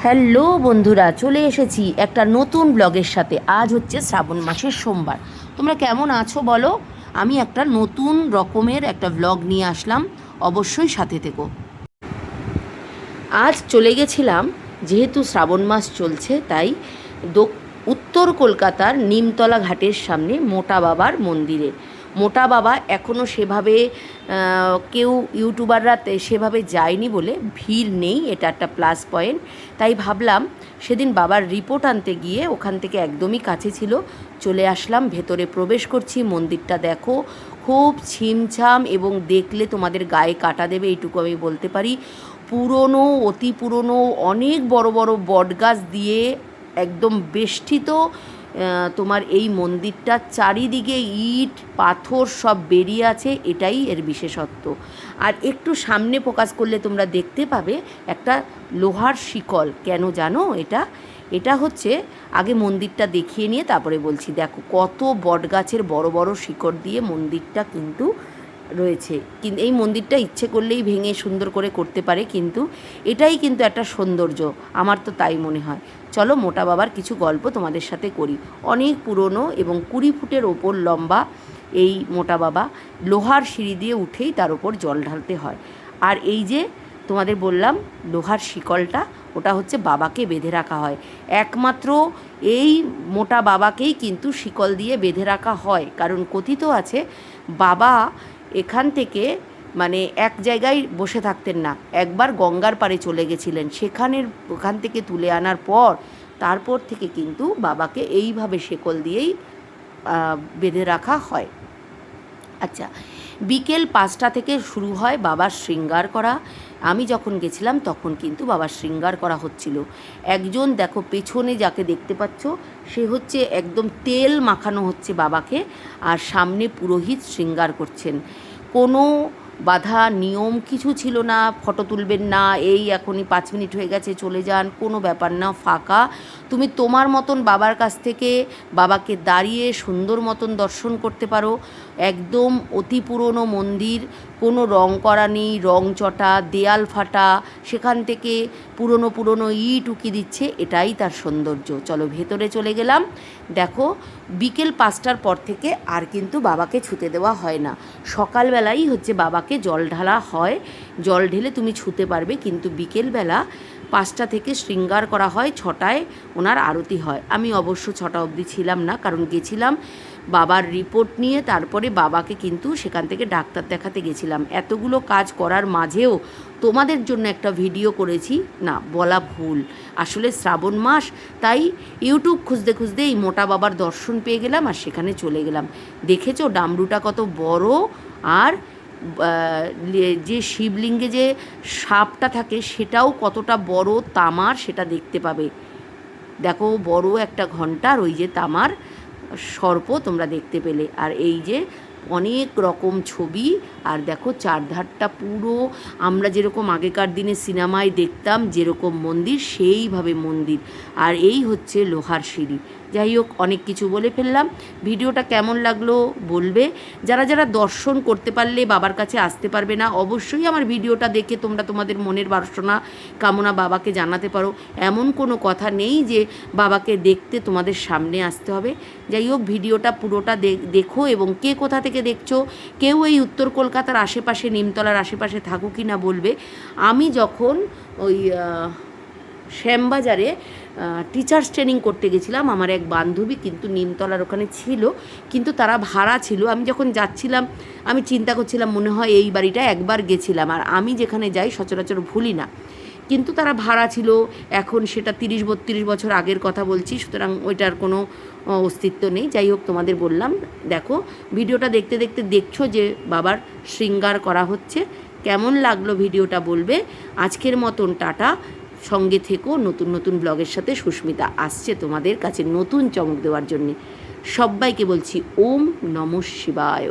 Hello বন্ধুরা, চলে এসেছি একটা নতুন ব্লগের সাথে। আজ হচ্ছে শ্রাবণ মাসের সোমবার। তোমরা কেমন আছো বলো? আমি একটা নতুন রকমের একটা ব্লগ নিয়ে আসলাম, অবশ্যই সাথে থেকো। আজ চলে গেছিলাম, যেহেতু শ্রাবণ মাস চলছে তাই উত্তর কলকাতার নিমতলা ঘাটের সামনে মোটা বাবার মন্দিরে। মোটা বাবা এখনও সেভাবে কেউ ইউটিউবাররা সেভাবে যায়নি বলে ভিড় নেই, এটা একটা প্লাস পয়েন্ট। তাই ভাবলাম সেদিন বাবার রিপোর্ট আনতে গিয়ে ওখান থেকে একদমই কাছে ছিল, চলে আসলাম। ভেতরে প্রবেশ করছি, মন্দিরটা দেখো খুব ছিমছাম এবং দেখলে তোমাদের গায়ে কাটা দেবে, এইটুকু আমি বলতে পারি। পুরনো, অতি পুরনো অনেক বড় বড় বটগাছ দিয়ে একদম বেষ্টিত তোমার এই মন্দিরটা। চারিদিকে ইট পাথর সব বেরিয়ে আছে, এটাই এর বিশেষত্ব। আর একটু সামনে ফোকাস করলে তোমরা দেখতে পাবে একটা লোহার শিকল। কেন জানো এটা? এটা হচ্ছে, আগে মন্দিরটা দেখিয়ে নিয়ে তারপরে বলছি। দেখো কত বটগাছের বড় বড় শিকড় দিয়ে মন্দিরটা কিন্তু রয়েছে। কিন্তু এই মন্দিরটা ইচ্ছে করলেই ভেঙে সুন্দর করে করতে পারে, কিন্তু এটাই কিন্তু একটা সৌন্দর্য, আমার তো তাই মনে হয়। চলো মোটা বাবার কিছু গল্প তোমাদের সাথে করি। অনেক পুরনো এবং 20 ফুটের ওপর লম্বা এই মোটা বাবা। লোহার সিঁড়ি দিয়ে উঠেই তার ওপর জল ঢালতে হয়। আর এই যে তোমাদের বললাম লোহার শিকলটা, ওটা হচ্ছে বাবাকে বেঁধে রাখা হয়। একমাত্র এই মোটা বাবাকেই কিন্তু শিকল দিয়ে বেঁধে রাখা হয়, কারণ কথিত আছে বাবা এখান থেকে মানে এক জায়গায় বসে থাকতেন না, একবার গঙ্গার পাড়ে চলে গেছিলেন। ওখান থেকে তুলে আনার পর তারপর থেকে কিন্তু বাবাকে এইভাবে শিকল দিয়েই বেঁধে রাখা হয়। আচ্ছা, বিকেল 5টা থেকে শুরু হয় বাবার শৃঙ্গার করা। আমি যখন গেছিলাম তখন কিন্তু বাবার শৃঙ্গার করা হচ্ছিল। একজন দেখো পেছনে যাকে দেখতে পাচ্ছ, সে হচ্ছে একদম তেল মাখানো হচ্ছে বাবাকে, আর সামনে পুরোহিত শৃঙ্গার করছেন। কোনো বাধা নিয়ম কিছু ছিল না, ফটো তুলবেন না, এই এখনই 5 মিনিট হয়ে গেছে চলে যান, কোনো ব্যাপার না। ফাঁকা, তুমি তোমার মতন বাবার কাছ থেকে বাবাকে দাঁড়িয়ে সুন্দর মতন দর্শন করতে পারো। একদম অতি পুরনো মন্দির, কোনো রং করা নেই, রং চটা, দেয়াল ফাটা, সেখান থেকে পুরনো পুরনো ইট উকি দিচ্ছে, এটাই তার সৌন্দর্য। চলো ভেতরে চলে গেলাম। দেখো বিকেল 5টার পর থেকে আর কিন্তু বাবাকে ছুতে দেওয়া হয় না। সকালবেলাই হচ্ছে বাবাকে জল ঢালা হয়, জল ঢেলে তুমি ছুতে পারবে, কিন্তু বিকেলবেলা 5টা থেকে শৃঙ্গার করা হয়, 6টায় ওনার আরতি হয়। আমি অবশ্য 6টা অবধি ছিলাম না, কারণ গেছিলাম বাবার রিপোর্ট নিয়ে, তারপরে বাবাকে কিন্তু সেখান থেকে ডাক্তার দেখাতে গেছিলাম। এতগুলো কাজ করার মাঝেও তোমাদের জন্য একটা ভিডিও করেছি না, বলা ভুল। আসলে শ্রাবণ মাস, তাই ইউটিউব খুঁজতে খুঁজতে এই মোটা বাবার দর্শন পেয়ে গেলাম আর সেখানে চলে গেলাম। দেখেছো ডামরুটা কত বড়, আর যে শিবলিঙ্গে যে সাপটা থাকে সেটাও কতটা বড় তামার, সেটা দেখতে পাবে। দেখো বড় একটা ঘন্টার ওই যে তামার সর্প তোমরা দেখতে পেলে। আর এই যে অনেক রকম ছবি, আর দেখো চারধারটা পুরো আমরা যেরকম আগেকার দিনে সিনেমায় দেখতাম যেরকম মন্দির, সেইভাবে মন্দির। আর এই হচ্ছে লোহার সিঁড়ি। যাই হোক, অনেক কিছু বলে ফেললাম। ভিডিওটা কেমন লাগলো বলবে। যারা যারা দর্শন করতে পারলে বাবার কাছে আসতে পারবে না, অবশ্যই আমার ভিডিওটা দেখে তোমরা তোমাদের মনের বাসনা কামনা বাবাকে জানাতে পারো। এমন কোনো কথা নেই যে বাবাকে দেখতে তোমাদের সামনে আসতে হবে। যাই হোক, ভিডিওটা পুরোটা দেখো, এবং কে কোথা থেকে দেখছো, কেউ এই উত্তর কলকাতার আশেপাশে নিমতলার আশেপাশে থাকো কি না বলবে। আমি যখন ওই শ্যামবাজারে টিচার্স ট্রেনিং করতে গেছিলাম, আমার এক বান্ধবী কিন্তু নিমতলার ওখানে ছিল, কিন্তু তারা ভাড়া ছিল। আমি যখন যাচ্ছিলাম আমি চিন্তা করছিলাম, মনে হয় এই বাড়িটা একবার গেছিলাম, আর আমি যেখানে যাই সচরাচর ভুলি না, কিন্তু তারা ভাড়া ছিল। এখন সেটা 30-32 বছর আগের কথা বলছি, সুতরাং ওইটার কোনো অস্তিত্ব নেই। যাই হোক, তোমাদের বললাম। দেখো ভিডিওটা দেখতে দেখতে দেখছো যে বাবার শৃঙ্গার করা হচ্ছে। কেমন লাগলো ভিডিওটা বলবে। আজকের মতন টাটা, সঙ্গে থেকো। নতুন নতুন ব্লগের সাথে সুস্মিতা আসছে তোমাদের কাছে নতুন চমক দেওয়ার জন্যে। সবাইকে বলছি ওম নমঃ শিবায়।